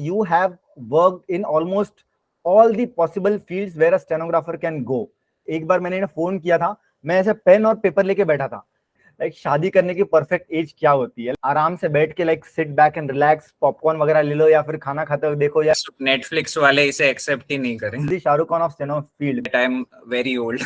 you have worked in almost all the possible fields where a stenographer can go. एक बार मैंने phone किया था, मैं ऐसे पेन और पेपर लेके बैठा था. लाइक शादी करने की परफेक्ट एज क्या होती है? आराम से बैठ के like sit back and relax, popcorn वगैरह ले लो या फिर खाना खाते हुए देखो, या नेटफ्लिक्स वाले इसे एक्सेप्ट ही नहीं करेंगे. Shahrukh Khan of steno field. I am very old.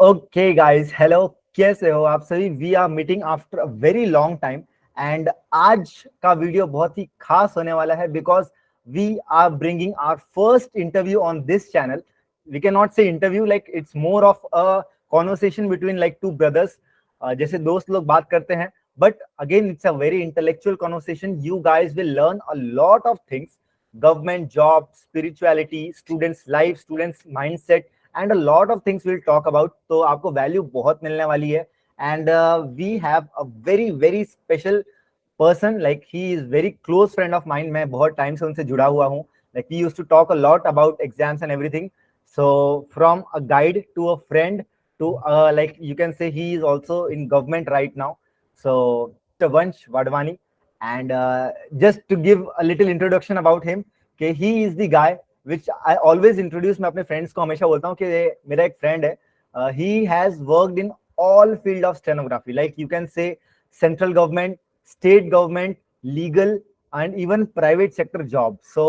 Okay guys, hello, कैसे हो आप सभी? We are meeting after a very long time and आज का वीडियो बहुत ही खास होने वाला है because we are bringing our first interview on this channel. We can not say interview, like it's more of a conversation between like two brothers, जैसे दोस्त लोग बात करते हैं. But again it's a very intellectual conversation. You guys will learn a lot of things, government job, spirituality, students life, students mindset and a lot of things we'll talk about. तो आपको value बहुत मिलने वाली है. And we have a very very special person, like he is very close friend of mine. मैं बहुत time से उनसे जुड़ा हुआ हूँ. Like we used to talk a lot about exams and everything. So from a guide to a friend to like you can say he is also in government right now. So Mr. Vansh Wadhwani. And just to give a little introduction about him, कि he is the guy which I always introduce. मैं अपने friends को हमेशा बोलता हूँ कि मेरा एक friend है. He has worked in all field of stenography, like you can say central government, state government, legal and even private sector job. So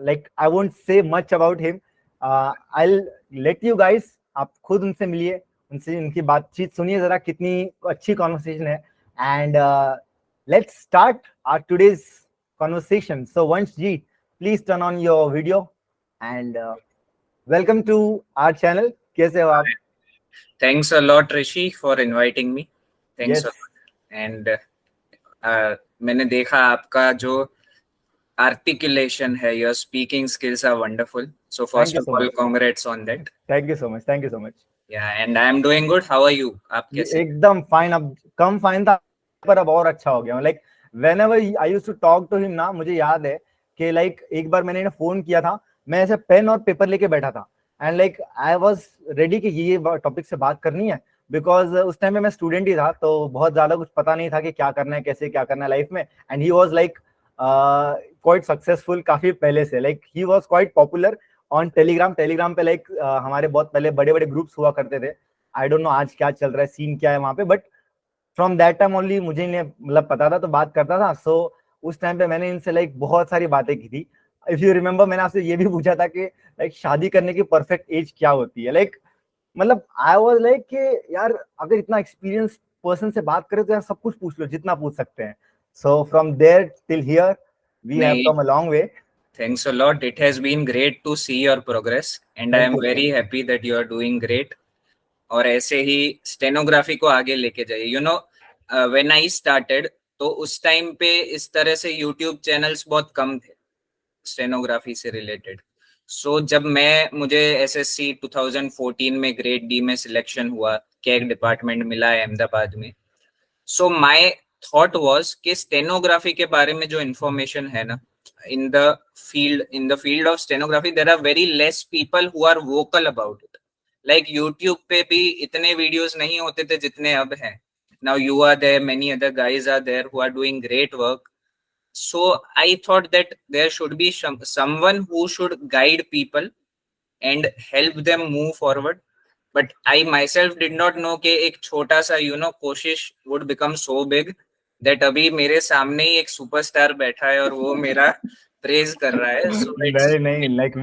like I won't say much about him. I'll let you guys, आप खुद उनसे मिलिए, उनसे उनकी बातचीत सुनिए जरा, कितनी अच्छी कॉन्वर्सेशन है. And let's start our today's conversation. So Vansh ji, please turn on your video and welcome to our channel. कैसे हो आप? Thanks a lot Rishi for inviting me. Thanks Yes. a lot. And मैंने देखा आपका जो articulation है, your speaking skills are wonderful. So first of all, congrats on that. Thank you so much. Thank you so much. Yeah, and I am doing good. How are you? आप कैसे? एकदम fine. अब कम fine था पर अब और अच्छा हो गया. Like whenever I used to talk to him ना, मुझे याद है कि लाइक एक बार मैंने फोन किया था, मैं ऐसे पेन और पेपर लेके बैठा था and like I was ready कि ये टॉपिक से बात करनी है बिकॉज उस टाइम में मैं स्टूडेंट ही था, तो बहुत ज्यादा कुछ पता नहीं था कि क्या करना है, कैसे क्या करना है लाइफ में. And he was like quite successful काफी पहले से. Like he was quite popular on Telegram पे. लाइक हमारे बहुत पहले बड़े बड़े ग्रुप्स हुआ करते थे. आई डोंट नो आज क्या चल रहा है, सीन क्या है वहां पे, but from that time only मुझे मतलब पता था तो बात करता था. सो उस टाइम पे मैंने इनसे लाइक बहुत सारी बातें की थी. इफ यू रिमेम्बर, मैंने आपसे ये भी पूछा था कि लाइक शादी करने की परफेक्ट एज क्या होती है. लाइक मतलब आई वाज लाइक कि यार अगर इतना एक्सपीरियंस पर्सन से बात करें तो यार सब कुछ पूछ लो, जितना पूछ सकते हैं. So from there till here we have come a long way. Thanks a lot. It has been great to see your progress and I am very happy that you are doing great. और ऐसे ही stenography को आगे लेके जाइए. You know when I started, तो उस time पे इस तरह से यूट्यूब चैनल्स बहुत कम थे स्टेनोग्राफी से रिलेटेड. सो जब मुझे एसएससी 2014 में ग्रेड डी में सिलेक्शन हुआ, कैग डिपार्टमेंट मिला है अहमदाबाद में. सो माय थॉट वाज कि स्टेनोग्राफी के बारे में जो इन्फॉर्मेशन है ना, in the field of stenography there are very less people who are vocal about it. Like YouTube पे भी इतने वीडियोस नहीं होते थे जितने अब हैं. Now you are there, many other guys are there who are doing great work. So I thought that there should be someone who should guide people and help them move forward. But I myself did not know कि एक छोटा सा कोशिश would become so big that अभी मेरे सामने ही एक superstar बैठा है और वो मेरा प्रेज कर रहा है. So नहीं, like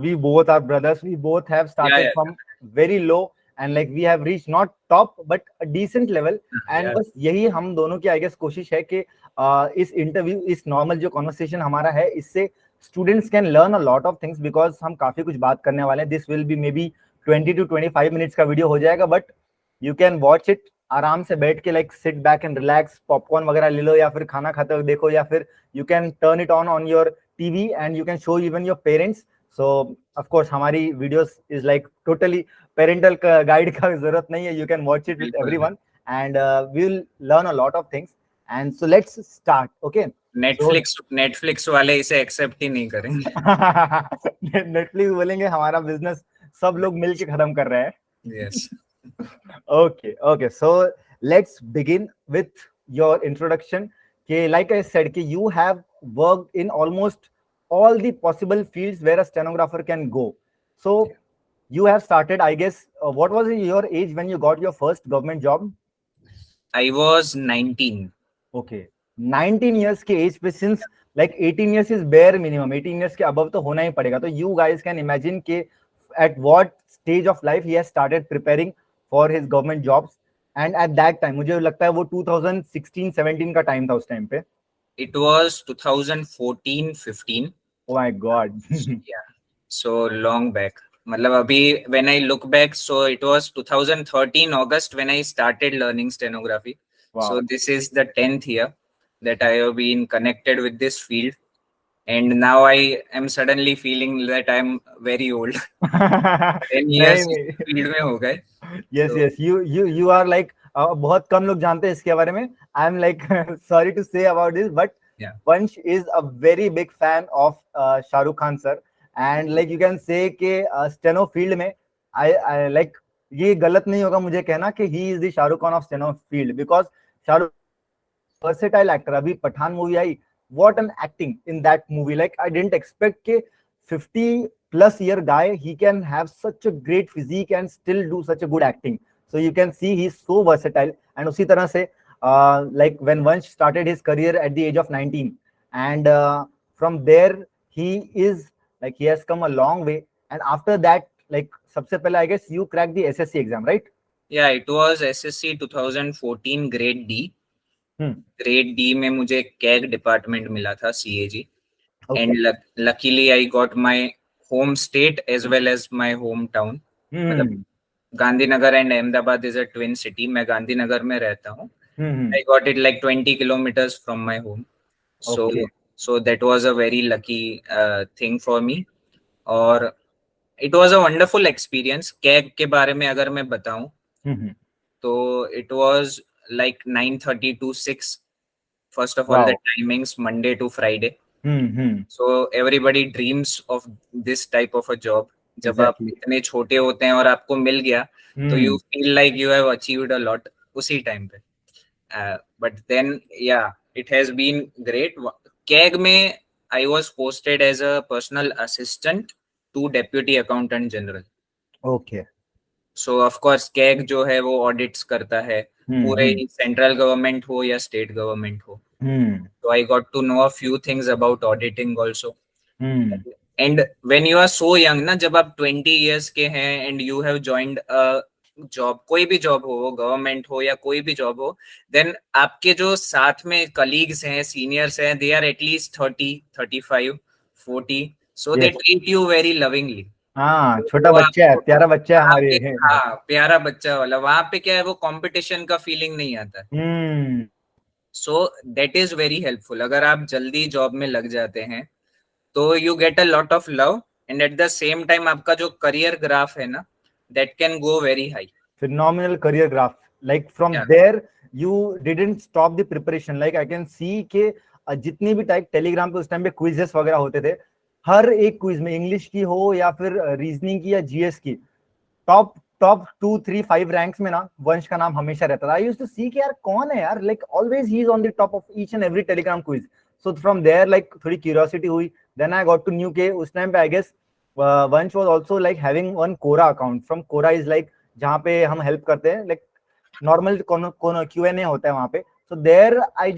we both are brothers. We both have started from very low and like we have reached not top but a decent level. And बस यही हम दोनों की I guess कोशिश है कि इस इंटरव्यू, इस नॉर्मल जो कॉन्वर्सेशन हमारा है, इससे students can learn a lot of things because हम काफी कुछ बात करने वाले हैं. This will be may be 20 to 25 minutes का वीडियो हो जाएगा, but you can watch it आराम से बैठ के, like sit back and relax, popcorn वगैरह ले लो या फिर खाना खाते हुए देखो, या फिर you can turn it on your TV and you can show even your parents. So of course हमारी videos is like totally parental guide का जरूरत नहीं है. You can watch it with everyone and we will learn a lot of things. And so let's start. Okay, Netflix वाले इसे accept ही नहीं करेंगे. नेटफ्लिक्स बोलेंगे हमारा बिजनेस सब लोग मिलके खत्म कर रहे हैं. Yes. Okay. So let's begin with your introduction. Like I said, you have worked in almost all the possible fields where a stenographer can go. So you have started, I guess, what was your age when you got your first government job? I was 19. Okay, 19 years के as पे, since like 18 years is bare minimum, 18 years के above तो होना ही पड़ेगा. तो you guys can imagine के at what stage of life he has started preparing for his government jobs. And at that time मुझे लगता है वो 2016-17 का टाइम था उस टाइम पे. It was 2014-15. Oh my god. Yeah, so long back. मतलब अभी when I look back, so it was 2013 August when I started learning stenography. Wow. So this is the 10th year that I have been connected with this field, and now I am suddenly feeling that I'm very old. 10 years नहीं, field में हो गए. yes, yes, you are like, बहुत कम लोग जानते हैं इसके बारे में. I am like sorry to say about this, but Yeah. Vansh is a very big fan of Shah Rukh Khan sir, and like you can say कि steno field में I like, ये गलत नहीं होगा मुझे कहना कि he is the Shah Rukh Khan of steno field, because Shah Rukh versatile actor. अभी पठान मूवी आई, what an acting in that movie. Like I didn't expect कि 50+ year guy, he can have such a great physique and still do such a good acting. So you can see he's so versatile. And उसी तरह से like when Vansh started his career at the age of 19, and from there he is like, he has come a long way. And after that, like सबसे पहले I guess you cracked the SSC exam, right? Yeah, it was SSC 2014 grade D. Grade D में मुझे CAG department मिला था, CAG. And luckily I got my home state as well as my home town. मतलब Gandhinagar and Ahmedabad is a twin city. मैं गांधीनगर में रहता हूँ. I got it like 20 kilometres from my home. So that was a very lucky thing for me. और it was a wonderful experience. CAG के बारे में अगर मैं बताऊं तो it was like 9:30 to 6. First of all, the timings Monday to Friday. So everybody dreams of this type of a job. जब आप इतने छोटे होते हैं और आपको मिल गया तो you feel like you have achieved a lot उसी टाइम पे. But then yeah, it has been great. CAG में I was posted as a personal assistant to deputy accountant general. Okay. So of course CAG जो है वो audits करता है पूरे central government हो या स्टेट गवर्नमेंट हो. So I got to know a few things about auditing also. And when you are so young ना, जब आप 20 years के हैं and you have joined a job, कोई भी जॉब हो, गवर्नमेंट हो या कोई भी जॉब हो, then आपके जो साथ में कलीग्स हैं, सीनियर्स हैं, they are at least 30, 35, 40. So they treat you very lovingly. हाँ, छोटा बच्चा है, प्यारा बच्चा है हमारे. हाँ, प्यारा बच्चा वाला. वहां पे क्या है, वो कंपटीशन का फीलिंग नहीं आता है. सो दैट इज वेरी हेल्पफुल. अगर आप जल्दी जॉब में लग जाते हैं तो you get a lot of love, and at the same time आपका जो करियर ग्राफ है ना, that can go very high. Phenomenal career graph. Like from there you didn't stop the preparation. Like I can see के जितनी भी type Telegram पे उस time पे क्विजेस वगैरह होते थे, हर एक क्विज में इंग्लिश की हो या फिर रीजनिंग की या जीएस की, टॉप 2, 3, 5 रैंक्स में ना वंश का नाम हमेशा रहता था. आई यूज्ड टू सी कि यार कौन है यार, like always he is on the top of each and every Telegram quiz. So from there like थोड़ी क्यूरियोसिटी हुई. Then I got to know के उस टाइम पे I guess Vansh was also like having one Quora account. From Quora is like जहाँ पे हम help करते हैं, लाइक नॉर्मल Q&A होता है वहाँ पे. So there I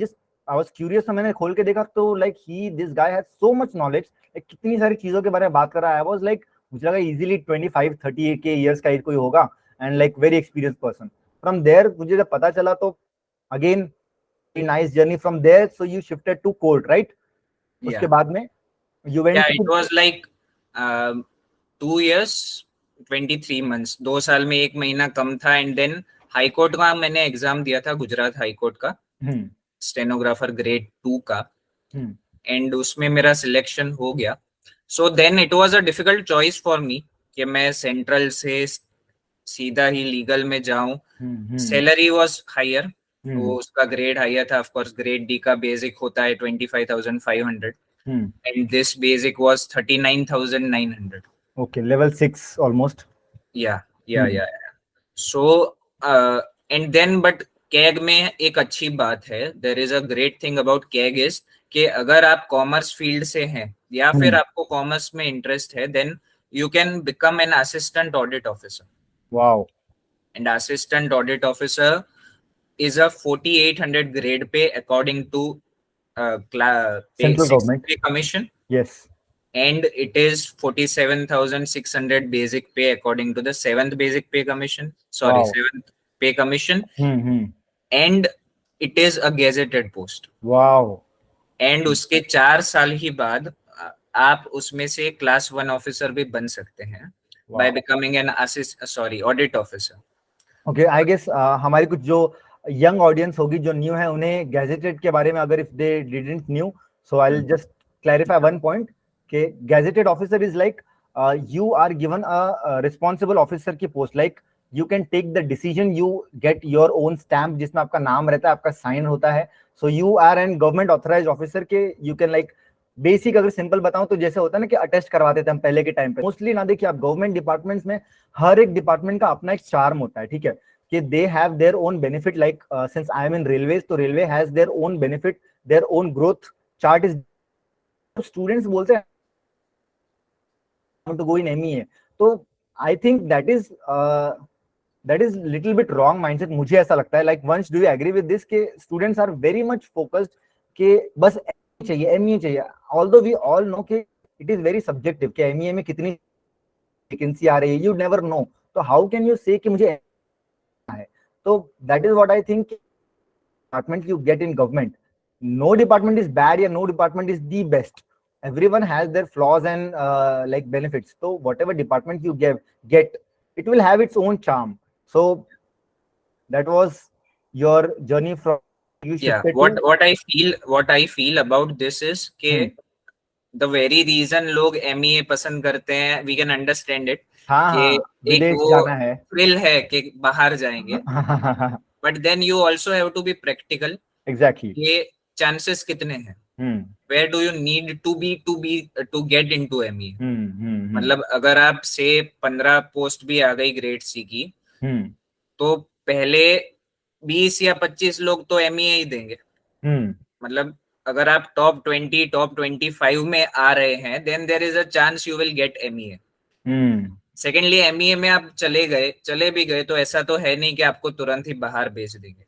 was curious. मैंने खोल के देखा तो like this guy has so much knowledge, कितनी सारी चीजों के बारे में बात कर रहा है. आई वाज लाइक, मुझे लगा इजीली 25-30 के इयर्स का कोई होगा, and like very experience person. From there मुझे जब पता चला तो again nice journey from there. So you shifted to court, right? उसके बाद में you went to, it was like 2 years 23 months. 2 साल में 1 महीना कम था. एंड देन हाई कोर्ट का मैंने एग्जाम दिया था, गुजरात हाई कोर्ट का स्टेनोग्राफर ग्रेड 2 का, एंड उसमें मेरा सिलेक्शन हो गया. So then it was a difficult choice for me कि मैं सेंट्रल से सीधा ही लीगल में जाऊं. सैलरी वाज हायर, वो उसका ग्रेड हायर था. ऑफ कोर्स ग्रेड डी का बेसिक होता है 25,500 and this basic was 39,900. Okay, level 6 almost. Yeah. So and then but CAG में एक अच्छी बात है, there is a great thing about CAG is कि अगर आप कॉमर्स फील्ड से हैं या फिर आपको कॉमर्स में इंटरेस्ट है, then you can become an assistant audit officer. Wow. And assistant audit officer is a 4800 grade pay according to Central sixth government. pay commission, Yes. and it is 47,600 basic pay according to the 7th basic pay commission, sorry, Wow. 7th pay commission, hmm. and it is a gazetted post. Wow. And उसके 4 साल ही बाद आप उसमें से class 1 officer भी बन सकते हैं by becoming an sorry audit officer. Okay, I guess हमारी कुछ जो यंग ऑडियंस होगी जो न्यू है, उन्हें गैजेटेड के बारे में अगर if they didn't knew, so I will just clarify one point कि gazetted officer is like you are given a responsible officer की post, like you can take the decision, you get your own stamp जिसमें आपका नाम रहता है, आपका sign होता है. So you are an government authorized officer के you can like बेसिक अगर सिंपल बताऊं तो जैसे होता है ना कि अटेस्ट करवाते थे हम पहले के टाइम पे. मोस्टली ना देखिए आप गवर्नमेंट डिपार्टमेंट्स में हर एक डिपार्टमेंट का अपना एक चार्म होता है, ठीक है, कि they have their own benefit. Like since I am in railways, तो railway has their own benefit, their own growth chart is. Students बोलते हैं to go in MEA, तो I think that is little bit wrong mindset, मुझे ऐसा लगता है. Like once do you agree with this कि students are very much focused कि बस MEA चाहिए, MEA चाहिए, although we all know कि it is very subjective कि MEA में कितनी वैकेंसी आ रही है, you never know. तो how can you say कि मुझे है? तो that is what I think department you get in government. No department is bad या no department is the best. Everyone has their flaws and like benefits. So whatever department you get, it will have its own charm. So that was your journey from you shifted what I feel about this is कि the very reason लोग MEA पसंद करते हैं, we can understand it. हाँ, एक विदेश वो जाना है, thrill है कि बाहर जाएंगे. But then you also have to be practical. Exactly. ये chances कितने हैं? Where do you need to get into MEA? मतलब अगर आप से 15 पोस्ट भी आ गई ग्रेड सी की, तो पहले 20 या 25 लोग तो MEA ही देंगे. मतलब अगर आप टॉप 20 टॉप 25 में आ रहे हैं, then there is a chance you will get MEA. Secondly MEA में आप चले भी गए तो ऐसा तो है नहीं कि आपको तुरंत ही बाहर भेज देंगे.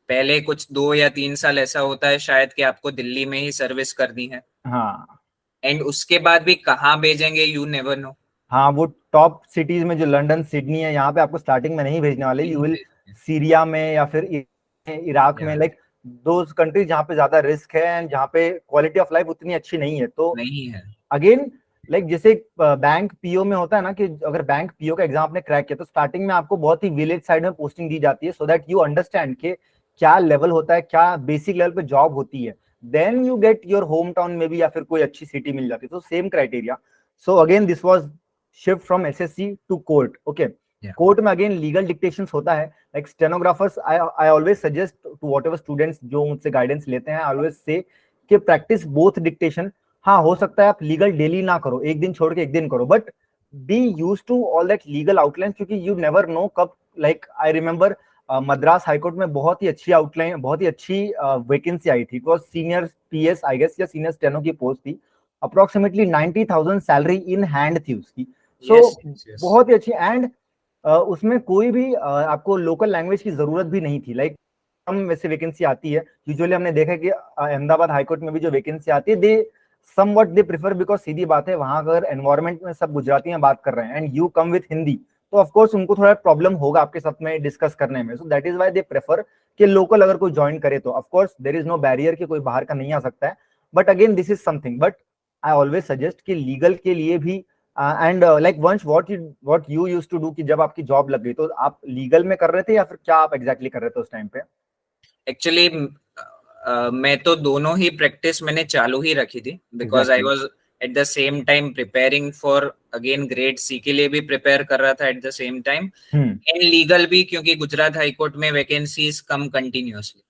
पहले कुछ 2 या 3 साल ऐसा होता है शायद कि आपको दिल्ली में ही सर्विस करनी है. हाँ. एंड उसके बाद भी कहाँ भेजेंगे, यू नेवर नो. हाँ, वो टॉप सिटीज में जो लंदन, सिडनी है, यहाँ पे आपको स्टार्टिंग में नहीं भेजने वाले. यू विल सीरिया में या फिर इराक में, लाइक दोज कंट्रीज जहाँ पे ज्यादा रिस्क है एंड जहाँ पे क्वालिटी ऑफ लाइफ उतनी अच्छी नहीं है. तो नहीं है. अगेन लाइक जैसे बैंक पीओ में होता है ना कि अगर बैंक पीओ का एग्जाम आपने क्रैक किया तो स्टार्टिंग में आपको बहुत ही विलेज साइड में पोस्टिंग दी जाती है, सो दैट यू अंडरस्टैंड के क्या लेवल होता है, क्या बेसिक लेवल पे जॉब होती है. Then you get your home town में भी या फिर कोई अच्छी सिटी मिल जाती है. तो same criteria. So again this was shift from SSC to court. Okay, court में अगेन लीगल डिक्टेशंस होता है. Like stenographers, I always suggest to whatever students जो मुझसे गाइडेंस लेते हैं, आई ऑलवेज से कि प्रैक्टिस बोथ डिक्टेशन. हाँ, हो सकता है आप लीगल डेली ना करो, एक दिन छोड़ के एक दिन करो, but be used to all that legal outline, क्योंकि यू नेवर नो कब. Like I remember Madras high court में बहुत ही अच्छी आउटलाइन, बहुत ही अच्छी वैकेंसी आई थी. It was senior PS I guess या सीनियर स्टेनो की पोस्ट थी. अप्रोक्सीमेटली 90,000 सैलरी इन हैंड थी उसकी. सो बहुत ही अच्छी. एंड उसमें कोई भी आपको लोकल लैंग्वेज की जरूरत भी नहीं थी. लाइक कम वैसे वैकेंसी आती है यूजुअली. हमने देखा कि अहमदाबाद हाईकोर्ट में भी जो वैकेंसी आती है, दे समवट दे प्रेफर, बिकॉज सीधी बात है वहां अगर एनवायरमेंट में सब गुजराती में बात कर रहे हैं and you come with Hindi, तो ऑफ कोर्स उनको थोड़ा प्रॉब्लम होगा आपके साथ में डिस्कस करने में. So that is why they prefer कि लोकल अगर कोई ज्वाइन करे तो of course there is no barrier कि कोई बाहर का नहीं आ सकता है. But again this is something, but I always suggest कि लीगल के लिए भी and like Vansh what you used to do कि जब आपकी जॉब लग गई तो आप लीगल में कर रहे थे या फिर क्या आप एग्जैक्टली कर रहे थे उस टाइम पे? एक्चुअली मैं तो दोनों ही प्रैक्टिस मैंने चालू ही रखी थी, because I was at the same time preparing for again grade C के लिए भी प्रिपेयर कर रहा था at the same time, and legal भी, क्योंकि गुजरात हाईकोर्ट में vacancies come continuously.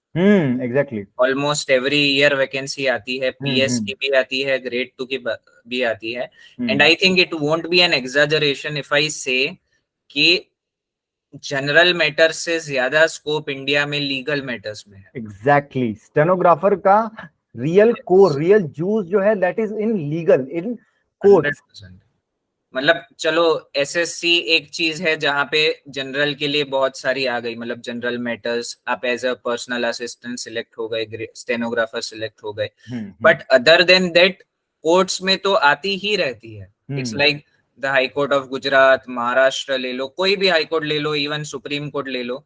Exactly. Almost every year vacancy आती है. पीएस की भी आती है, ग्रेड 2 की भी आती है. And I think it won't be an exaggeration if I say कि जनरल मैटर्स से ज्यादा स्कोप इंडिया में लीगल मैटर्स में है. एग्जैक्टली. स्टेनोग्राफर का रियल कोर, रियल जूस जो है that is in legal, in courts. 100%। मतलब चलो एसएससी एक चीज है जहाँ पे जनरल के लिए बहुत सारी आ गई, मतलब जनरल मैटर्स, आप as a personal assistant select हो गए, स्टेनोग्राफर सिलेक्ट हो गए, but other than that courts में तो आती ही रहती है। It's like the high court of Gujarat, Maharashtra ले लो, कोई भी हाई कोर्ट ले लो, इवन सुप्रीम कोर्ट ले लो,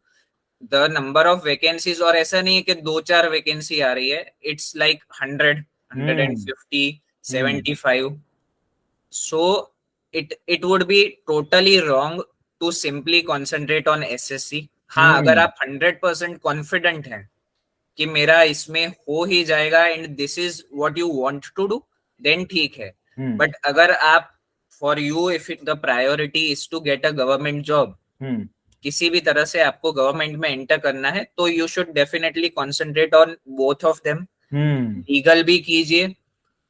द नंबर ऑफ वैकेंसीज, और ऐसा नहीं है कि 2-4 वैकेंसी आ रही है, it's like 100, 150, 75। So it would be totally wrong to simply concentrate on SSC. हाँ, अगर आप 100% कॉन्फिडेंट हैं कि मेरा इसमें हो ही जाएगा and this is what you want to do, then ठीक है। बट अगर आप, for you if the priority is to get a government job, किसी भी तरह से आपको गवर्नमेंट में एंटर करना है, तो you should definitely concentrate on both of them. Legal भी कीजिए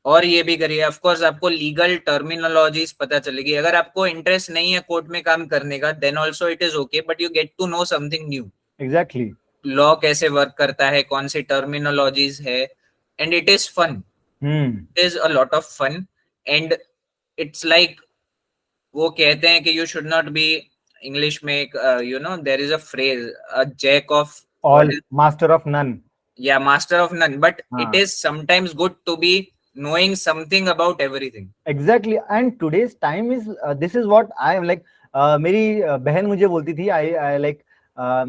और ये भी करिए। ऑफ कोर्स आपको लीगल टर्मिनोलॉजीज पता चलेगी। अगर आपको इंटरेस्ट नहीं है कोर्ट में काम करने का, then also it is okay, but you get to know something new. Exactly, law कैसे वर्क करता है, कौन सी टर्मिनोलॉजीज है, and it is fun. It is a lot of fun and it's like, वो कहते हैं कि you should not be, English में एक you know there is a phrase, a jack of all master of none, या master of none, but it is sometimes good to be knowing something about everything. Exactly, and today's time is this is what I am like. मेरी बहन मुझे बोलती थी, I like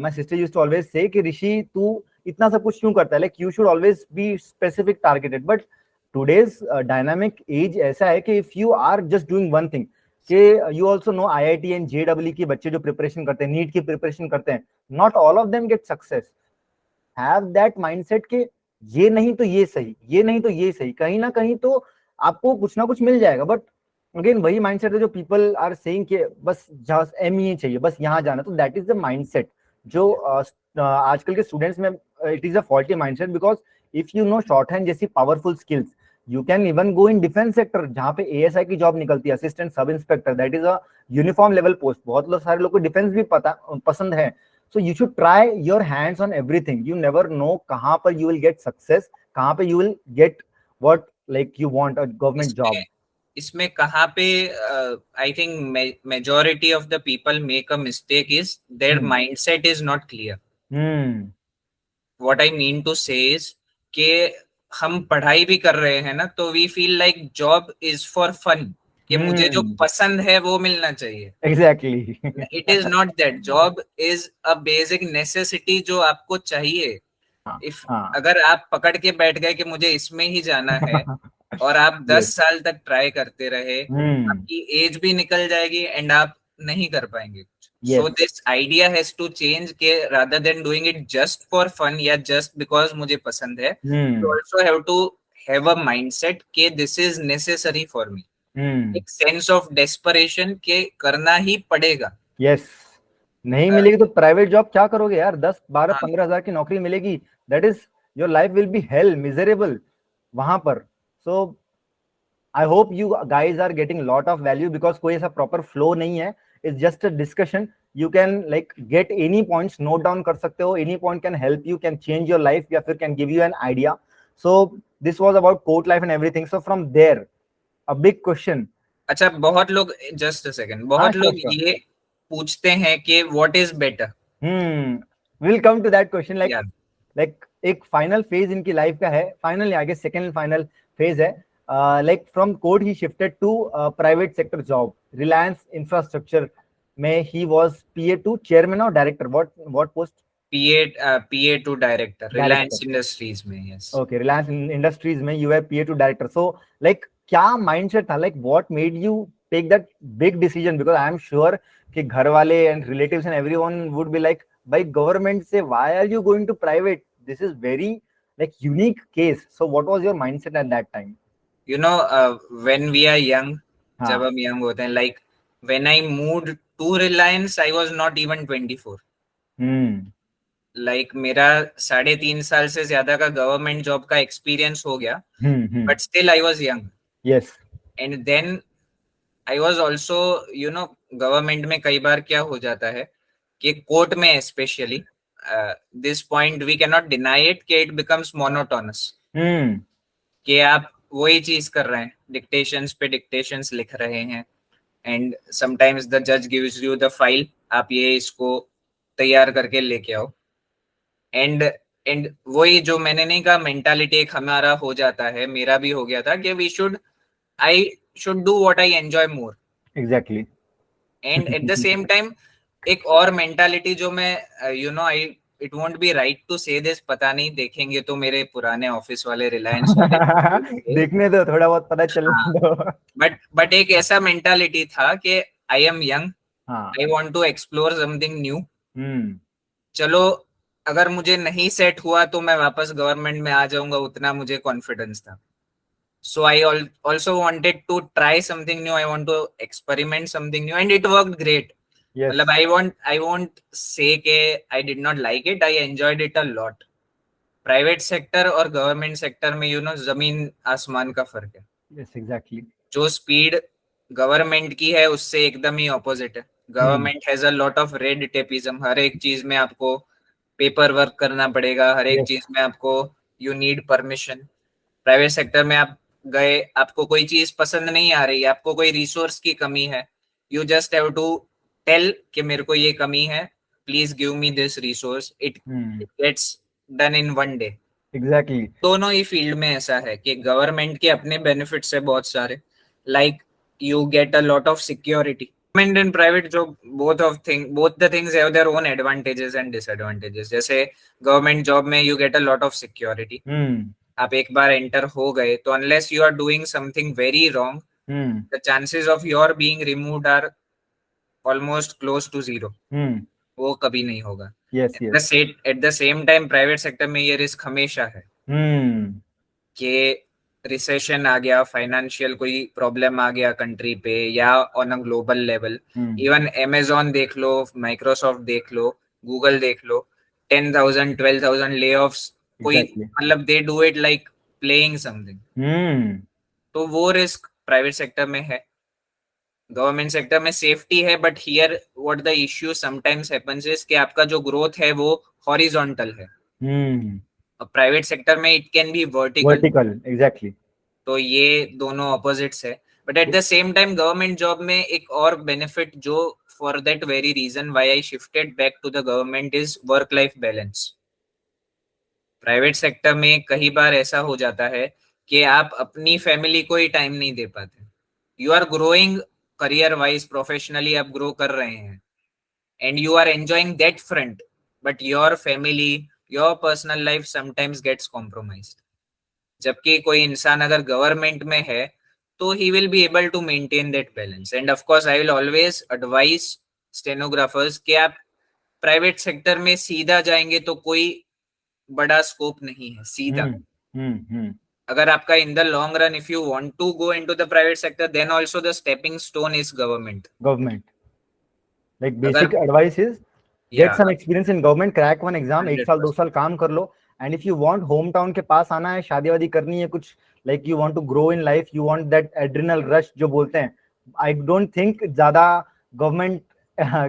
my sister used to always say कि ऋषि तू इतना सब कुछ क्यों करता है, like you should always be specific targeted. But today's dynamic age ऐसा है कि if you are just doing one thing, कि you also know IIT and JEE के बच्चे जो प्रिपरेशन करते हैं, नीट की प्रिपरेशन करते हैं, not all of them get success. Have that mindset कि ये नहीं तो ये सही, ये नहीं तो ये सही, कहीं ना कहीं तो आपको कुछ ना कुछ मिल जाएगा। बट अगेन वही माइंडसेट है जो पीपल आर सेइंग कि बस ME चाहिए, बस यहाँ जाना, तो दैट इज द माइंडसेट जो आजकल के स्टूडेंट्स में it is a faulty mindset. Because if you know short hand जैसी powerful skills, you can even go in defence sector, जहाँ पे ASI की जॉब निकलती है, assistant sub inspector, that is a uniform level post. बहुत लोग, सारे लोग को डिफेंस भी पसंद है। So you should try your hands on everything. You never know कहाँ पर you will get success, कहाँ पे you will get what like you want, a government job. इसमें कहाँ पे I think majority of the people make a mistake is their mindset is not clear. What I mean to say is कि हम पढ़ाई भी कर रहे हैं ना, तो we feel like job is for fun, कि मुझे जो पसंद है वो मिलना चाहिए। Exactly. It is not that. Job is a basic necessity जो आपको चाहिए। If अगर आप पकड़ के बैठ गए कि मुझे इसमें ही जाना है और आप 10 साल तक ट्राई करते रहे, आपकी एज भी निकल जाएगी एंड आप नहीं कर पाएंगे कुछ। So this idea has to change के rather than doing it just for fun या just because मुझे पसंद है, you also have to have a mindset कि this is necessary for me. एक सेंस ऑफ डेस्परेशन के करना ही पड़ेगा। यस, नहीं मिलेगी तो प्राइवेट जॉब क्या करोगे यार, 10, 12, 15 हजार की नौकरी मिलेगी, that is your life will be hell, miserable वहां पर। So I hope you guys are getting lot of value, because कोई ऐसा प्रॉपर फ्लो नहीं है, it's just a discussion. You can like get any points, note down कर सकते हो, any point can help you, can change your life, या फिर can give you an idea. So this was about court life and everything. So from there a big question. अच्छा, बहुत लोग, just a second, बहुत लोग ये पूछते हैं कि what is better. Will come to that question. Like एक फाइनल फेज इनकी लाइफ का है, फाइनल आगे सेकंड फाइनल फेज है। लाइक फ्रॉम कोर्ट ही shifted to private sector job, Reliance Infrastructure में ही वाज PA टू चेयरमैन और director. What post? PA to director, Reliance Industries में। यस, ओके, रिलायंस इंडस्ट्रीज में यू है PA to director. So like क्या mindset था, like what made you take that big decision? Because I am sure कि घर वाले and relatives and everyone would be like, भाई government से why are you going to private? This is very like unique case. So what was your mindset at that time? You know, when we are young, जब हम young होते हैं, like when I moved to Reliance I was not even 24। Like मेरा 3.5 साल से ज्यादा का government job का एक्सपीरियंस हो गया, but still I was young. Yes, and then I was also, you know, government में कई बार क्या हो जाता है कि कोर्ट में specially this point we can not deny it कि इट बिकम्स मोनोटोनस। कि आप वही चीज कर रहे हैं, डिक्टेशंस पे डिक्टेशंस लिख रहे हैं, एंड समटाइम्स द जज गिव्स यू द फाइल, आप ये इसको तैयार करके लेके आओ। एंड एंड वही जो मैंने नहीं कहा, मेंटालिटी एक हमारा हो जाता है, मेरा भी हो गया था कि I should do what I enjoy more. Exactly. And at the same time एक और मेंटालिटी जो मैं I it won't be right to say this, पता नहीं देखेंगे तो मेरे पुराने ऑफिस वाले, रिलायंस वाले देखने दो, थोड़ा बहुत पता हाँ, चलने दो। बट एक ऐसा मेंटालिटी था कि आई एम यंग, हाँ। I want to explore something new. Hmm. चलो, अगर मुझे नहीं सेट हुआ तो मैं वापस गवर्नमेंट में आ जाऊंगा, उतना मुझे कॉन्फिडेंस था। So I also wanted to try something new, I want to experiment something new, and it worked great. Yes. मतलब आई वोंट से के I did not like it, I enjoyed it a lot. Private sector और government sector में जमीन आसमान का फर्क है। Yes exactly. जो स्पीड गवर्नमेंट की है उससे एकदम ही ऑपोजिट है। Hmm. Government has a lot of red tapism, हर एक चीज में आपको पेपर वर्क करना पड़ेगा, हर एक चीज यस। में आपको you need permission. Private sector में आप गए, आपको कोई चीज पसंद नहीं आ रही, आपको कोई रिसोर्स की कमी है, you just have to tell कि मेरे को ये कमी है, please give me this resource, it gets done in one day. Exactly. दोनों ही फील्ड में ऐसा है कि गवर्नमेंट के अपने बेनिफिट्स है बहुत सारे, like you get a lot of security. Government and private job, both the things have their own advantages and disadvantages. जैसे गवर्नमेंट जॉब में you get a lot of security, hmm. आप एक बार एंटर हो गए तो unless you are doing something very wrong, hmm. The chances of your being removed are almost close to zero. Hmm. वो कभी नहीं होगा। Yes yes. At the same time private sector में ये रिस्क हमेशा है हम्म। कि रिसेशन आ गया, फाइनेंशियल कोई प्रॉब्लम आ गया कंट्री पे या on a global level. Even Amazon देख लो, माइक्रोसॉफ्ट देख लो, गूगल देख लो, 10,000 12,000 ले ऑफ्स, कोई एग्जैक्टली। मतलब they do it like playing something. Hmm. तो वो रिस्क प्राइवेट सेक्टर में है। गवर्नमेंट सेक्टर में सेफ्टी है, but here what the issue sometimes happens is कि आपका जो ग्रोथ है वो हॉरिजॉन्टल है, हम्म। और प्राइवेट सेक्टर में it can be vertical. Vertical exactly. तो ये दोनों ऑपोजिट्स है। But at the same time government job में एक और बेनिफिट जो, for that very reason why I shifted back to the government, is work life balance. Private sector में कई बार ऐसा हो जाता है कि आप अपनी फैमिली को ही टाइम नहीं दे पाते। You are growing career wise, professionally आप ग्रो कर रहे हैं, and you are enjoying that front, but your family, your personal life sometimes gets compromised. जबकि कोई इंसान अगर गवर्नमेंट में है तो he will be able to maintain that balance. And of course I will always advise stenographers कि आप private sector में सीधा जाएंगे तो कोई बड़ा स्कोप नहीं है सीधा। हम्म। अगर आपका in the long run, if you want to go into the private sector, then also the stepping stone is government. Government, like अगर बेसिक एडवाइस इज गेट या some experience in government, crack one exam, एक साल 100%। 2 साल काम कर लो। And if you want home town के पास आना है, शादी वादी करनी है कुछ, like you want to grow in life, you want that adrenal rush जो बोलते हैं, आई डोंट थिंक ज्यादा गवर्नमेंट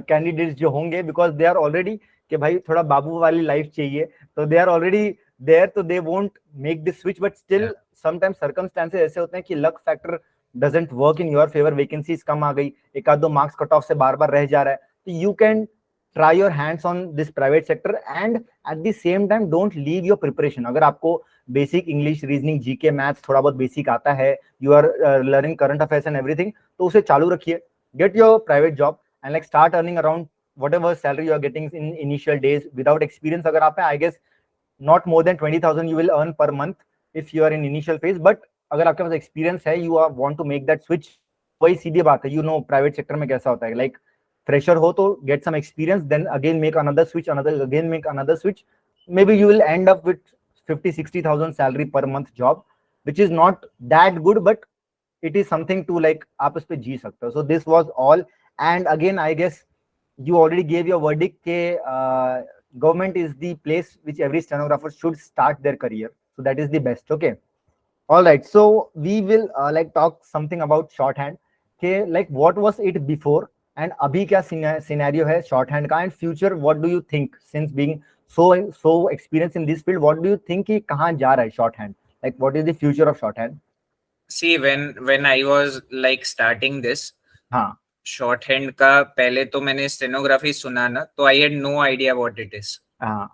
कैंडिडेट्स जो होंगे, बिकॉज दे आर ऑलरेडी कि भाई थोड़ा बाबू वाली लाइफ चाहिए, तो दे आर ऑलरेडी देयर, तो they won't make this switch. But still sometimes circumstances ऐसे होते हैं कि luck factor doesn't work in your favour, vacancies कम आ गई, एक आध दो मार्क्स कट ऑफ से बार बार रह जा रहा है, तो you can try your hands on this private sector, and at the same time don't leave your preparation. अगर आपको basic English, reasoning, GK, maths थोड़ा बहुत बेसिक आता है, you are learning current affairs and everything, तो उसे चालू रखिए, get your private job and like start earning around whatever salary you are getting in initial days. Without experience अगर आप हैं, I guess not more than 20,000 you will earn per month if you are in initial phase. But अगर आपके पास experience है, you are want to make that switch, वही सीधी बात है, you know private sector में कैसा होता है, लाइक fresher हो तो get some experience, then again make another switch, again make another switch, maybe you will end up with 50-60,000 salary per month job, which is not that good, but it is something to like आप उस पे जी सकते हो. So this was all, and again I guess you already gave your verdict के government is the place which every stenographer should start their career, so that is the best. Okay, all right, so we will like talk something about shorthand, के like what was it before and अभी क्या scenario है shorthand का, and future what do you think, since being so experienced in this field, what do you think कि कहाँ जा रहा है shorthand, Like, what is the future of shorthand? See, when I was like starting this हाँ shorthand का, पहले तो मैंने स्टेनोग्राफी सुना ना, तो I had no idea what it is. हाँ.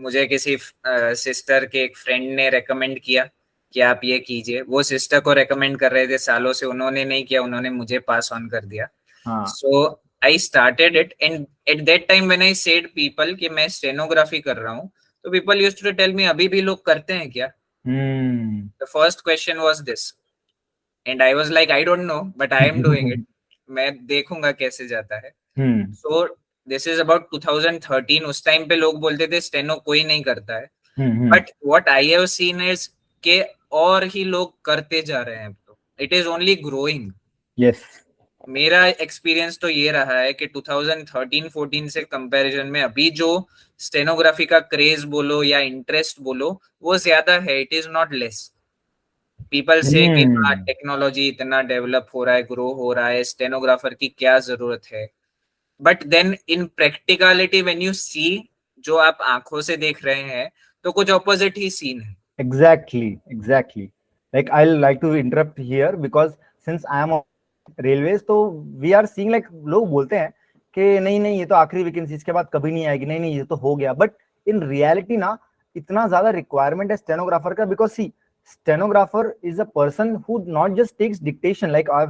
मुझे किसी सिस्टर के एक फ्रेंड ने रेकमेंड किया कि आप ये कीजिए. वो सिस्टर को रेकमेंड कर रहे थे सालों से, उन्होंने नहीं किया, उन्होंने मुझे पास ऑन कर दिया. हाँ. So I started it, and at that time when I said people कि मैं स्टेनोग्राफी कर रहा हूँ, तो people used to tell me अभी भी लोग करते हैं क्या. Hmm. The first question was this, and I was like I don't know but I am doing it. मैं देखूंगा कैसे जाता है. Hmm. So this is about 2013. उस टाइम पे लोग बोलते थे स्टेनो कोई नहीं करता है, hmm. But what I have seen is के और ही लोग करते जा रहे हैं. तो it is only growing. Yes. मेरा एक्सपीरियंस तो ये रहा है कि 2013-14 से कंपैरिजन में अभी जो स्टेनोग्राफी का क्रेज बोलो या इंटरेस्ट बोलो, वो ज्यादा है. It is not less. People से कि हाँ हम्म. टेक्नोलॉजी इतना डेवलप हो रहा है, ग्रो हो रहा है, स्टेनोग्राफर की क्या जरूरत है. But then in practicality when you see, जो आप आंखों से देख रहे हैं, तो कुछ ऑपोजिट ही सीन है. Exactly. Like, I'll like to interrupt here because since I am on railways, तो we are seeing like लोग बोलते हैं कि नहीं नहीं ये तो आखिरी वैकेंसी, इसके बाद कभी नहीं आएगी, नहीं नहीं ये तो हो गया. बट इन रियलिटी ना इतना ज्यादा रिक्वायरमेंट है स्टेनोग्राफर का, because see stenographer is a person who not just takes dictation. Like I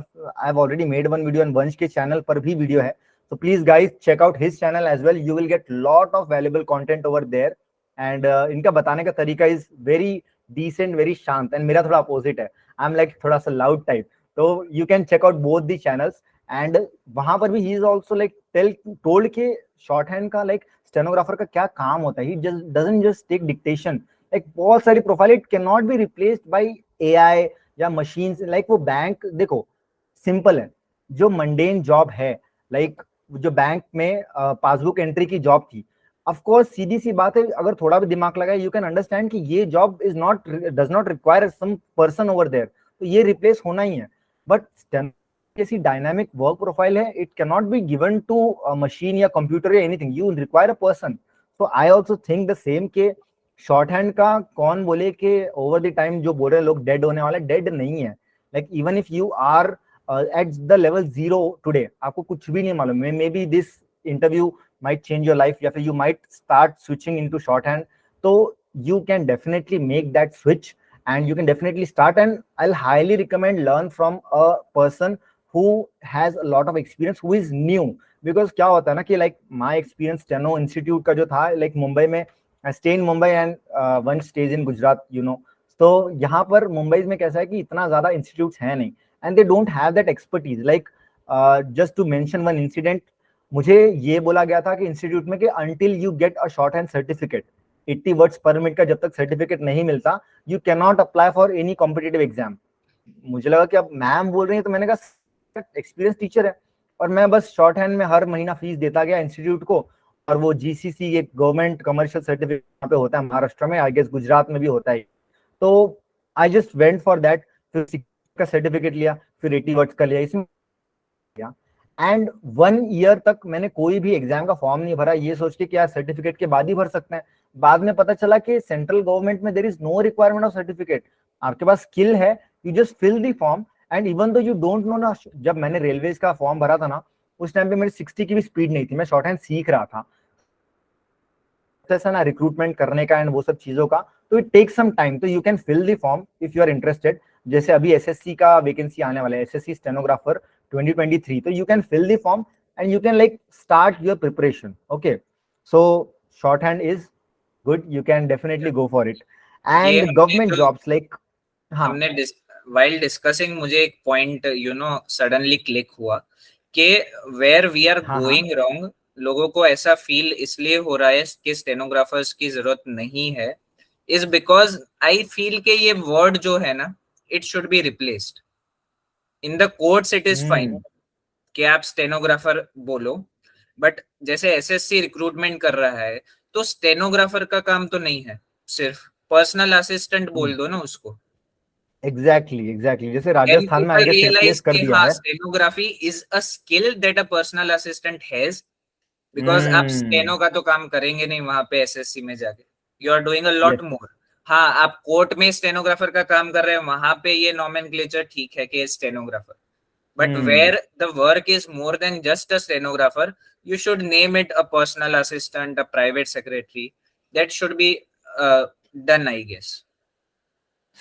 have already made one video, and Vansh के चैनल पर भी वीडियो है, so please guys check out his channel as well. You will get lot of valuable content over there. And इनका बताने का तरीका is very decent, very शांत. And मेरा थोड़ा अपोजिट है, आई एम लाइक थोड़ा सा लाउड टाइप. तो you can check out both the channels. And वहां पर भी ही इज ऑल्सो लाइक टोल्ड के शॉर्ट हैंड का लाइक स्टेनोग्राफर का क्या काम होता है. He just doesn't just take dictation. Like बहुत सारी profile it can not be replaced bye AI या मशीन. लाइक वो बैंक देखो सिंपल है, जो मंडेन जॉब है, लाइक जो बैंक में पासबुक एंट्री की जॉब थी, ऑफ कोर्स सीधी सी बात है, अगर थोड़ा भी दिमाग लगाए यू कैन अंडरस्टैंड कि ये job is not does not require some person over there, तो ये रिप्लेस होना ही है. बट जैसी डायनामिक वर्क प्रोफाइल है, it can not be given to machine या कंप्यूटर या anything, you require a person. So I also think the same के शॉर्ट हैंड का कौन बोले कि ओवर द टाइम जो बोल रहे हैं लोग डेड होने वाले, डेड नहीं है. Like even if you are at the level 0 today, आपको कुछ भी नहीं मालूम, maybe this interview might change your life, या फिर you might start switching into shorthand, so you can definitely make that switch and you can definitely start. And I'll highly recommend learn from a person who has a lot of experience, who is new. because क्या होता है ना कि like my experience steno institute का जो था, like Mumbai में, I stay in Mumbai and one stays in Gujarat, you know. तो यहाँ पर मुंबई में कैसा है कि इतना ज्यादा इंस्टीट्यूट्स हैं नहीं, and they don't have that expertise. like just to mention one incident, मुझे ये बोला गया था कि इंस्टीट्यूट में कि until you get a short hand certificate, 80 words पर मिनट का जब तक सर्टिफिकेट नहीं मिलता, you can not apply for any competitive exam. मुझे लगा कि अब मैम बोल रही है, तो मैंने कहा एक्सपीरियंस टीचर है, और मैं बस शॉर्ट हैंड में हर महीना फीस देता गया इंस्टीट्यूट को. और वो जीसीसी एक गवर्नमेंट कमर्शियल सर्टिफिकेट यहाँ पे होता है महाराष्ट्र में, आई गेस गुजरात में भी होता है. तो I just went for that, फिर का सर्टिफिकेट लिया, फिर 80 वर्ड्स का लिया, इसमें एंड 1 ईयर तक मैंने कोई भी एग्जाम का फॉर्म नहीं भरा, ये सोच के कि यार सर्टिफिकेट के बाद ही भर सकते हैं. बाद में पता चला कि सेंट्रल गवर्नमेंट में there is no requirement of certificate. आपके पास स्किल है, you just fill the form. And even though you don't know ना, जब मैंने रेलवेज का फॉर्म भरा था ना, उस टाइम पे मेरी 60 की भी स्पीड नहीं थी, मैं शॉर्ट हैंड सीख रहा था ऐसा ना रिक्रूटमेंट करने का एंड वो सब चीजों का. तो इट टेक सम टाइम. तो you can fill the form if you are interested. जैसे अभी एसएससी का वैकेंसी आने वाला है, एसएससी स्टेनोग्राफर 2023, तो you can fill the form and you can like start your preparation. Okay, so short hand is good, you can definitely go for it. ये and government jobs like, हाँ हमने while discussing मुझे एक point suddenly click हुआ कि where we are हाँ हाँ going wrong. लोगों को ऐसा फील इसलिए हो रहा है कि स्टेनोग्राफर्स की जरूरत नहीं है, इज बिकॉज आई फील के ये वर्ड जो है ना, it should be replaced. In the courts it is fine कि आप स्टेनोग्राफर बोलो, बट जैसे एसएससी रिक्रूटमेंट कर रहा है, तो स्टेनोग्राफर का काम तो नहीं है, सिर्फ पर्सनल असिस्टेंट बोल दो ना उसको. एग्जैक्टली जैसे Then राजस्थान में आई people गेस realize रिप्लेस कर कि दिया हाँ है. Stenography is a skill that a personal assistant has, because आप हम्म. स्टेनो का तो काम करेंगे नहीं वहां पे एसएससी में जाके, you are doing a lot more. हाँ, आप कोर्ट में स्टेनोग्राफर का काम कर रहे हैं, वहां पे ये नॉमेनक्लेचर ठीक है कि stenographer, but where the work is more than just a stenographer, you should name it a personal assistant, a private secretary. That should be done, I guess.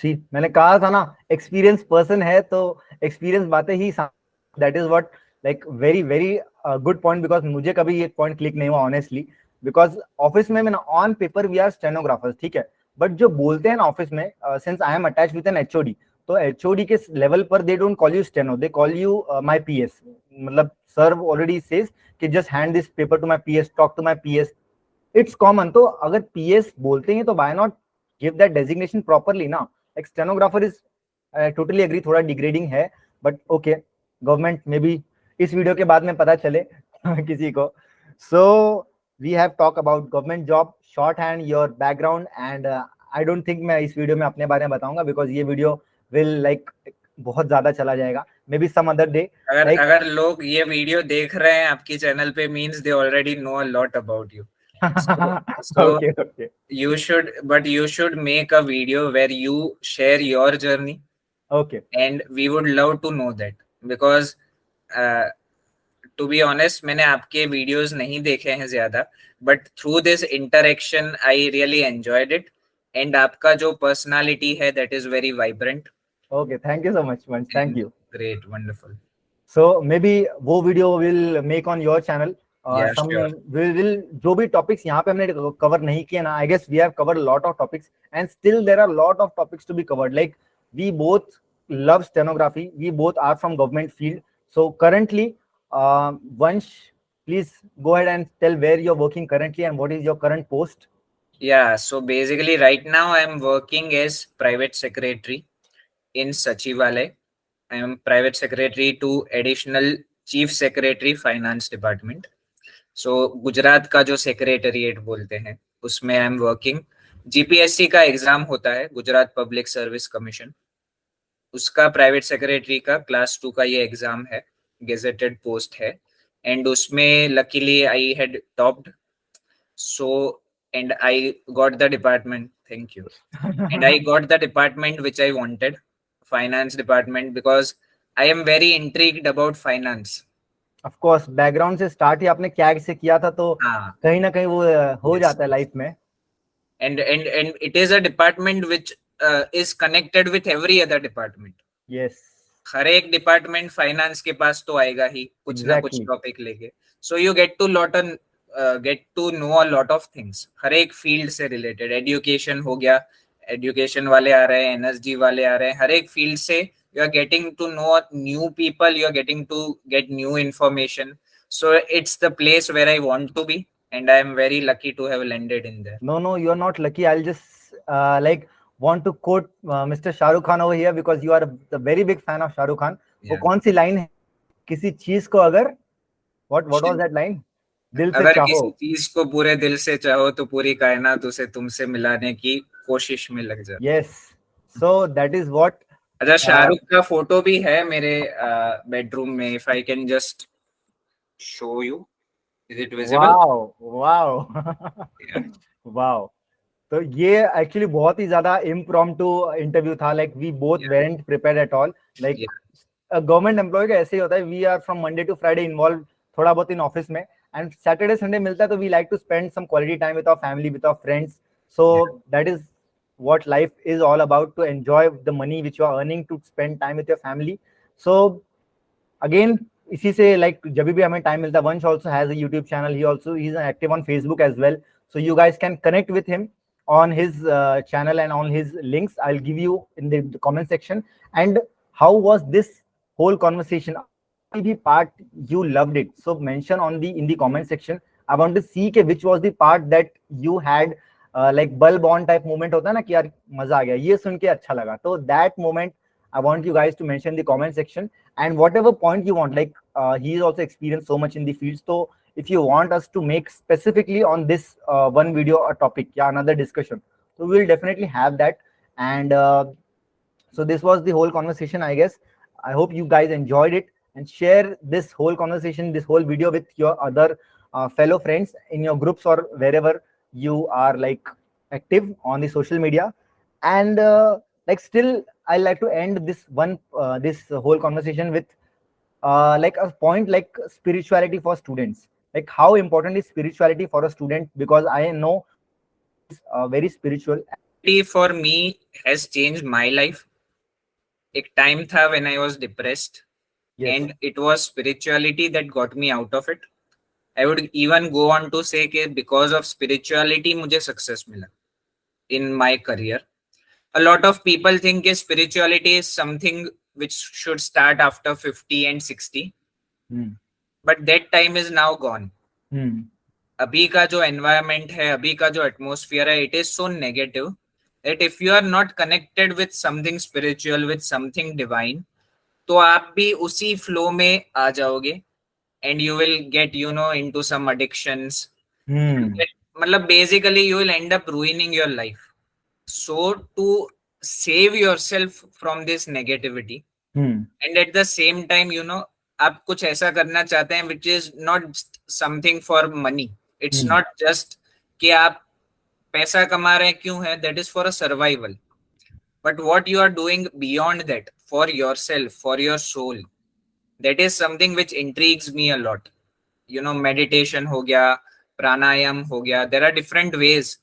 सी मैंने कहा था ना, एक्सपीरियंस पर्सन है तो एक्सपीरियंस बातें ही, that is what like very very good point, because मुझे कभी ये पॉइंट क्लिक नहीं हुआ ऑनेस्टली, बिकॉज ऑफिस में ना on paper we are stenographers, ठीक है, बट जो बोलते हैं ना ऑफिस में, since I am attach with an HOD, तो एचओडी के लेवल पर they don't call you steno, they call you my PS, मतलब सर ऑलरेडी सेज कि just hand this paper to my PS, talk to my PS, it's common. तो अगर PS बोलते हैं तो by not give that designation properly ना, एक stenographer is totally agree, थोड़ा डिग्रेडिंग है, बट ओके, गवर्नमेंट में भी इस वीडियो के बाद में पता चले किसी को। So we have talk about government job, short hand, your background, and I don't think मैं इस वीडियो में अपने बारे में बताऊंगा, बिकॉज ये वीडियो विल लाइक बहुत ज्यादा चला जाएगा, maybe some other day. अगर लोग ये वीडियो देख रहे हैं आपकी चैनल पे, means they already know a lot about you, so okay. you should make a video where you share your journey, okay, and we would love to know that, because to be honest, मैंने आपके videos नहीं देखे हैं ज्यादा, but through this interaction I really enjoyed it, and आपका जो personality है that is very vibrant. okay, thank you so much man, thank you, great, wonderful. so maybe वो video will make on your channel, Yeah, some sure. will जो भी topics यहाँ पे हमने cover नहीं किए ना, I guess we have covered lot of topics, and still there are lot of topics to be covered, like we both love stenography, we both are from government field, so currently Vansh, please go ahead and tell where you're working currently and what is your current post. Yeah, so basically right now I am working as private secretary in Sachivalay. I am private secretary to additional chief secretary finance department. So Gujarat का जो secretariat बोलते हैं उसमें I am working. GPSC का exam होता है, Gujarat public service commission, उसका private secretary का क्लास 2 का ये एग्जाम है, गेजेटेड पोस्ट है, एंड उसमें luckily I had topped, so and I got the department, thank you, and I got the department which I wanted, finance department, because I am very intrigued about finance. Of course background से start ही आपने CAG से किया था, तो कहीं ना कहीं वो हो जाता है लाइफ में, and it is a department which is connected with every other department. yes, हर एक डिपार्टमेंट फाइनेंस के पास तो आएगा ही कुछ ना कुछ टॉपिक लेके, so you get to know a lot of things, हर एक फील्ड से रिलेटेड। एजुकेशन हो गया, एजुकेशन वाले आ रहे हैं, एनएसडी वाले आ रहे हैं, हर एक फील्ड से you are getting to know new people, you are getting to get new information, so it's the place where I want to be, and I am very lucky to have landed in there. No, you are not lucky. I'll just like want to quote Mr. Shah Rukh Khan over here, because you are the very big fan of Shah Rukh Khan. वो कौन सी line है, किसी चीज को अगर what was that line, दिल से अगर चाहो, किसी चीज को पूरे दिल से चाहो तो पूरी कायनात उसे तुमसे मिलाने की कोशिश में लग जाए। yes, so that is what। अच्छा, शाहरुख का फोटो भी है मेरे बेडरूम में, if I can just show you, is it visible? Wow तो ये एक्चुअली बहुत ही ज्यादा इम्प्रॉम्प्टू इंटरव्यू था, like we both weren't prepared at all, like government employ का ऐसे ही होता है, we are from Monday to Friday involve थोड़ा बहुत इन ऑफिस में, एंड सैटरडे संडे मिलता है तो we like to spend some quality time with our family, with our friends, so that is what life is all about, to enjoy the money which you are earning to spend time with your family. So again, इसी से like जब भी हमें time मिलता है, Vansh also has a YouTube channel, he's active on Facebook as well, so you guys can connect with him on his channel and on his links I'll give you in the comment section. And how was this whole conversation, the part you loved it, so mention on in the comment section. I want to see which was the part that you had like bulb on type moment होता है ना कि यार मजा आ गया, ये सुन के अच्छा लगा, तो that moment I want you guys to mention in the comment section, and whatever point you want, like he is also experienced so much in the field, so if you want us to make specifically on this one video a topic, yeah, another discussion, so we will definitely have that. And so this was the whole conversation, I guess. I hope you guys enjoyed it, and share this whole conversation, this whole video with your other fellow friends in your groups or wherever you are like active on the social media. And like still I like to end this whole conversation with like a point, like spirituality for students. Like how important is spirituality for a student, because I know it's very spiritual. For me has changed my life. एक time था when I was depressed, Yes. and it was spirituality that got me out of it. I would even go on to say कि because of spirituality मुझे success मिला in my career. A lot of people think कि spirituality is something which should start after 50 and 60, but that time is now gone. अभी का जो environment है, अभी का जो atmosphere है, it is so negative that if you are not connected with something spiritual, with something divine, तो आप भी उसी flow में आ जाओगे, and you will get, you know, into some addictions. मतलब basically you will end up ruining your life. So to save yourself from this negativity, and at the same time, you know, आप कुछ ऐसा करना चाहते हैं which is not something for money. It's not just कि आप पैसा कमा रहे हैं क्यों है, that is for a survival. But what you are doing beyond that, for yourself, for your soul, that is something which intrigues me a lot. You know, meditation हो गया, प्राणायाम हो गया, there are different ways.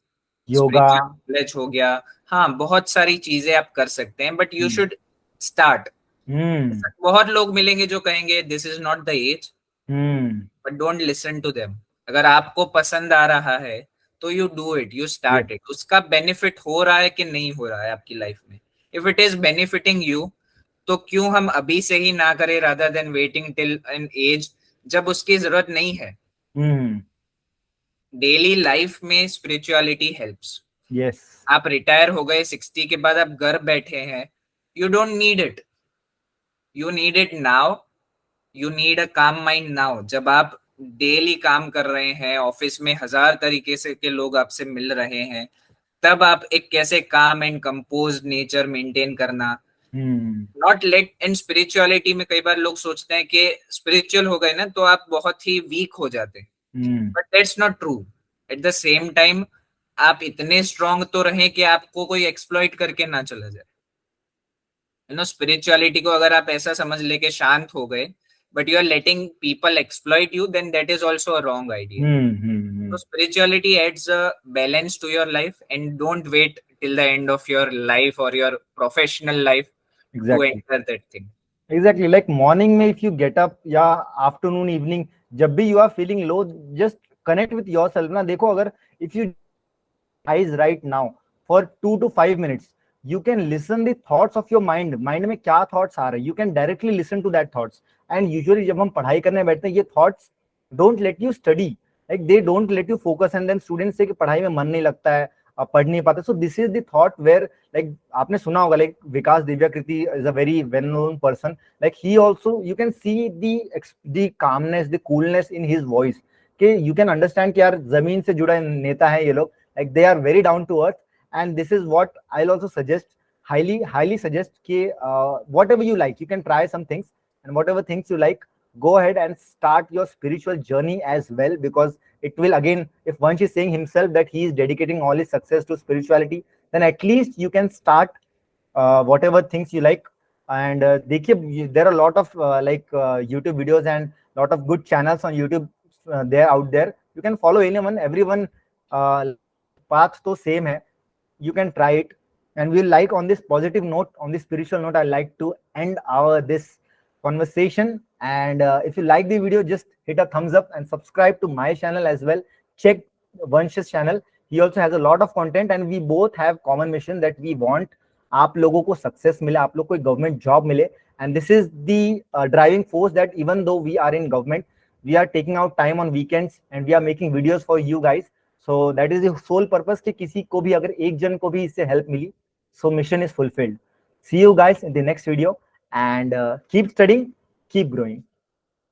Yoga, knowledge हो गया, हाँ बहुत सारी चीजें आप कर सकते हैं, but you should start. बहुत लोग मिलेंगे जो कहेंगे this is not the age, but don't listen to them. अगर आपको पसंद आ रहा है तो you do it, you start it. उसका बेनिफिट हो रहा है कि नहीं हो रहा है आपकी लाइफ में, if it is benefiting you, तो क्यों हम अभी से ही ना करें rather than waiting till an age जब उसकी जरूरत नहीं है. डेली लाइफ में स्पिरिचुअलिटी हेल्प्स. यस. आप रिटायर हो गए 60 के बाद, आप घर बैठे हैं, you don't need it, you need it now, you need a काम माइंड नाउ. जब आप डेली काम कर रहे हैं, ऑफिस में 1000 तरीके से के लोग आपसे मिल रहे हैं, तब आप एक कैसे काम एंड कंपोज नेचर मेंटेन करना. Not let. एंड स्पिरिचुअलिटी में कई बार लोग सोचते हैं कि स्पिरिचुअल हो गए ना तो आप बहुत ही वीक हो जाते हैं, but that's not true. Eight the same time आप इतने स्ट्रॉन्ग तो रहें कि आपको कोई एक्सप्लॉइट करके ना चला जाए. यू नो, स्पिरिचुअलिटी को अगर आप ऐसा समझ लेके शांत हो गए, but you are letting people exploit you, then that is also a wrong idea. So spirituality adds a balance to your life, and don't wait till the end of your life or your professional life to enter that thing. Exactly. Like morning में if you get up, या afternoon, evening, जब भी you are feeling low, just connect with yourself ना. देखो, अगर if you eyes right now for 2 to 5 minutes, you can listen the thoughts of your mind. Mind में क्या thoughts आ रहे हैं, you can directly listen to that thoughts. And usually जब हम पढ़ाई करने बैठते हैं, ये thoughts don't let you study, like they don't let you focus, and then students say कि पढ़ाई में मन नहीं लगता है, पढ़ नहीं पाते. So this is the thought where, like आपने सुना होगा, like Vikas दिव्याकृति is a very well known person. Like he also, you can see the calmness, the coolness in his voice, कि you can understand कि यार जमीन से जुड़ा नेता है ये लोग. Like they are very down to earth, and this is what I'll also suggest, highly suggest कि whatever you like, you can try some things, and whatever things you like, go ahead and start your spiritual journey as well, because it will, again, if Vansh is saying himself that he is dedicating all his success to spirituality, then at least you can start whatever things you like. And देखिए, there are a lot of YouTube videos and lot of good channels on YouTube there out there. You can follow anyone, everyone, path तो same है. You can try it. And we'll, like, on this positive note, on this spiritual note, I like to end this conversation. And if you like the video, just hit a thumbs up and subscribe to my channel as well. Check Vansh's channel. He also has a lot of content, and we both have common mission that we want आप लोगों को success मिले, आप लोग को एक government job मिले. And this is the driving force, that even though we are in government, we are taking out time on weekends and we are making videos for you guys. So that is the sole purpose कि किसी को भी, अगर एक जन को भी इससे help milli, so mission is fulfilled. See you guys in the next video, and keep studying, keep growing.